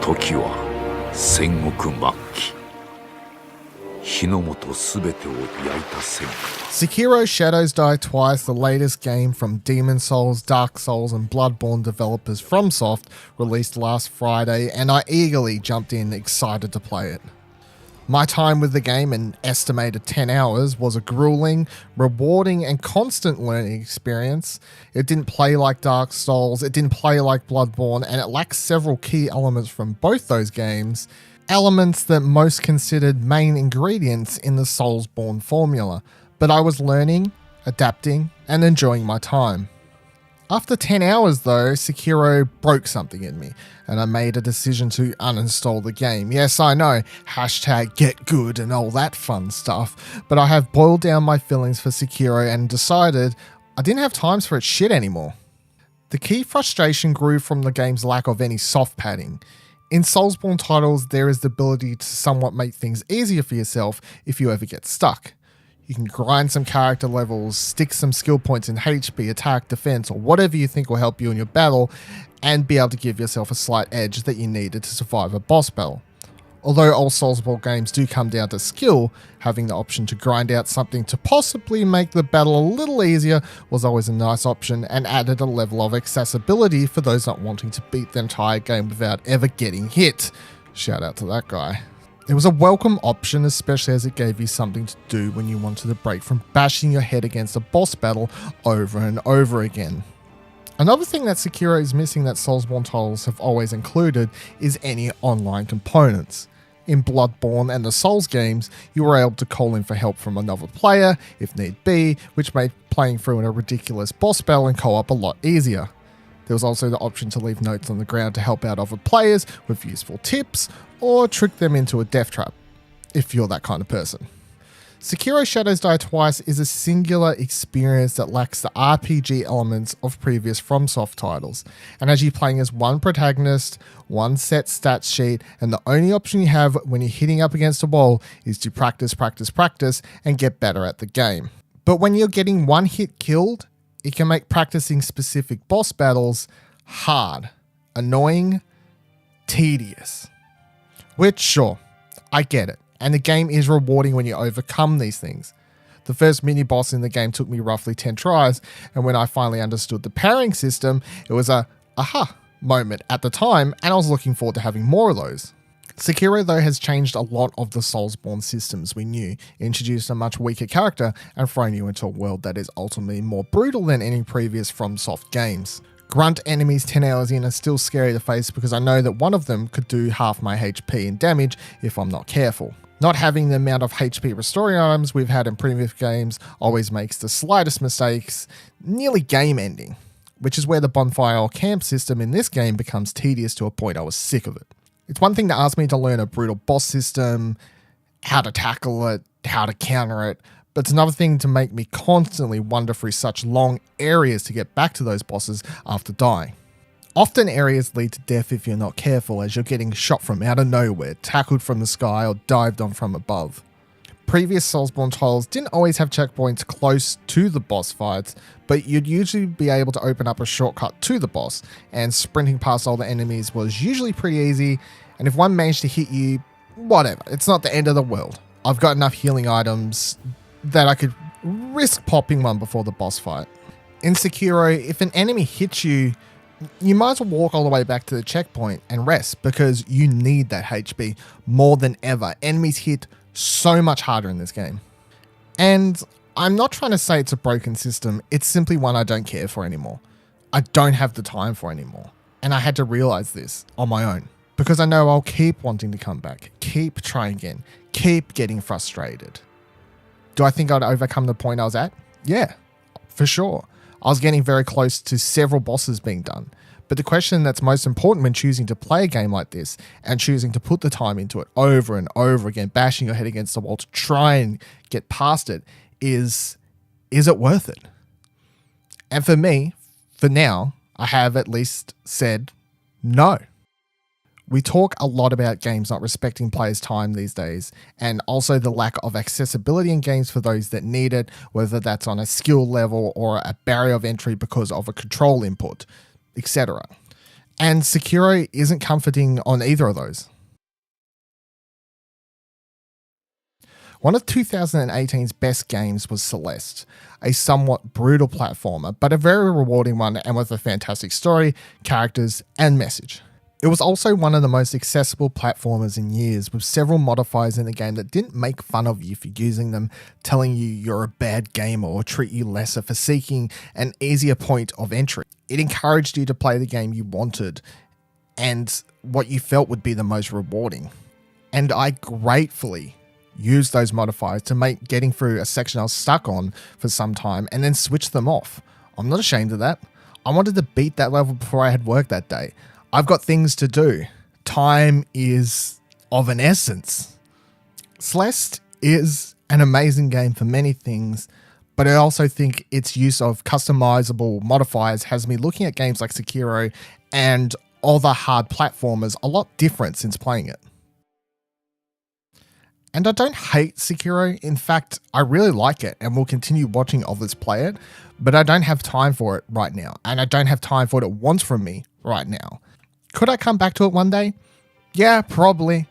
時は戦国末期。火の元すべてを焼いた戦火。 Sekiro Shadows Die Twice, the latest game from Demon Souls, Dark Souls and Bloodborne developers FromSoft, released last Friday, and I eagerly jumped in excited to play it. My time with the game, an estimated 10 hours, was a grueling, rewarding and constant learning experience. It didn't play like Dark Souls, it didn't play like Bloodborne, and it lacks several key elements from both those games, elements that most considered main ingredients in the Soulsborne formula. But I was learning, adapting, and enjoying my time. After 10 hours though, Sekiro broke something in me, and I made a decision to uninstall the game. Yes, I know, hashtag get good and all that fun stuff, but I have boiled down my feelings for Sekiro and decided I didn't have times for its shit anymore. The key frustration grew from the game's lack of any soft padding. In Soulsborne titles, there is the ability to somewhat make things easier for yourself if you ever get stuck. You can grind some character levels, stick some skill points in HP, attack, defense, or whatever you think will help you in your battle, and be able to give yourself a slight edge that you needed to survive a boss battle. Although all Soulsborne games do come down to skill, having the option to grind out something to possibly make the battle a little easier was always a nice option and added a level of accessibility for those not wanting to beat the entire game without ever getting hit. Shout out to that guy. It was a welcome option, especially as it gave you something to do when you wanted to break from bashing your head against a boss battle over and over again. Another thing that Sekiro is missing that Soulsborne titles have always included is any online components. In Bloodborne and the Souls games, you were able to call in for help from another player, if need be, which made playing through in a ridiculous boss battle and co-op a lot easier. There was also the option to leave notes on the ground to help out other players with useful tips, or trick them into a death trap, if you're that kind of person. Sekiro Shadows Die Twice is a singular experience that lacks the RPG elements of previous FromSoft titles, and as you're playing as one protagonist, one set stats sheet, and the only option you have when you're hitting up against a wall is to practice, and get better at the game. But when you're getting one hit killed, it can make practicing specific boss battles hard, annoying, tedious. Which, sure, I get it, and the game is rewarding when you overcome these things. The first mini-boss in the game took me roughly 10 tries, and when I finally understood the parrying system, it was a aha moment at the time, and I was looking forward to having more of those. Sekiro, though, has changed a lot of the Soulsborne systems we knew, introduced a much weaker character, and thrown you into a world that is ultimately more brutal than any previous FromSoft games. Grunt enemies 10 hours in are still scary to face because I know that one of them could do half my HP in damage if I'm not careful. Not having the amount of HP restoring items we've had in previous games always makes the slightest mistakes nearly game ending, which is where the bonfire or camp system in this game becomes tedious to a point I was sick of it. It's one thing to ask me to learn a brutal boss system, how to tackle it, how to counter it, but it's another thing to make me constantly wander through such long areas to get back to those bosses after dying. Often areas lead to death if you're not careful, as you're getting shot from out of nowhere, tackled from the sky, or dived on from above. Previous Soulsborne titles didn't always have checkpoints close to the boss fights, but you'd usually be able to open up a shortcut to the boss, and sprinting past all the enemies was usually pretty easy, and if one managed to hit you, whatever, it's not the end of the world. I've got enough healing items that I could risk popping one before the boss fight. In Sekiro, if an enemy hits you, you might as well walk all the way back to the checkpoint and rest because you need that HP more than ever. Enemies hit so much harder in this game. And I'm not trying to say it's a broken system, it's simply one I don't care for anymore. I don't have the time for anymore. And I had to realize this on my own because I know I'll keep wanting to come back, keep trying again, keep getting frustrated. Do I think I'd overcome the point I was at? Yeah, for sure. I was getting very close to several bosses being done. But the question that's most important when choosing to play a game like this and choosing to put the time into it over and over again, bashing your head against the wall to try and get past it is it worth it? And for me, for now, I have at least said no. We talk a lot about games not respecting players' time these days, and also the lack of accessibility in games for those that need it, whether that's on a skill level or a barrier of entry because of a control input, etc. And Sekiro isn't comforting on either of those. One of 2018's best games was Celeste, a somewhat brutal platformer, but a very rewarding one and with a fantastic story, characters, and message. It was also one of the most accessible platformers in years, with several modifiers in the game that didn't make fun of you for using them, telling you you're a bad gamer or treat you lesser for seeking an easier point of entry. It encouraged you to play the game you wanted and what you felt would be the most rewarding. And I gratefully used those modifiers to make getting through a section I was stuck on for some time and then switch them off. I'm not ashamed of that. I wanted to beat that level before I had work that day. I've got things to do. Time is of an essence. Celeste is an amazing game for many things, but I also think its use of customizable modifiers has me looking at games like Sekiro and other hard platformers a lot different since playing it. And I don't hate Sekiro. In fact, I really like it and will continue watching others play it, but I don't have time for it right now, and I don't have time for what it wants from me right now. Could I come back to it one day? Yeah, probably.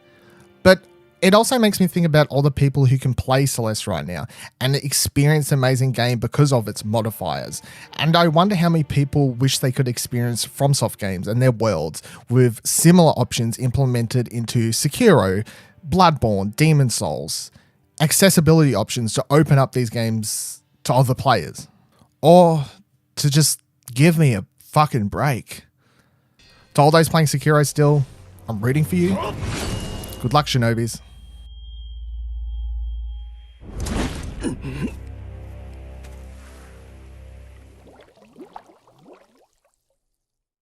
But it also makes me think about all the people who can play Celeste right now and experience an amazing game because of its modifiers. And I wonder how many people wish they could experience FromSoft games and their worlds with similar options implemented into Sekiro, Bloodborne, Demon Souls, accessibility options to open up these games to other players. Or to just give me a fucking break. To all those playing Sekiro still, I'm rooting for you. Good luck, Shinobis.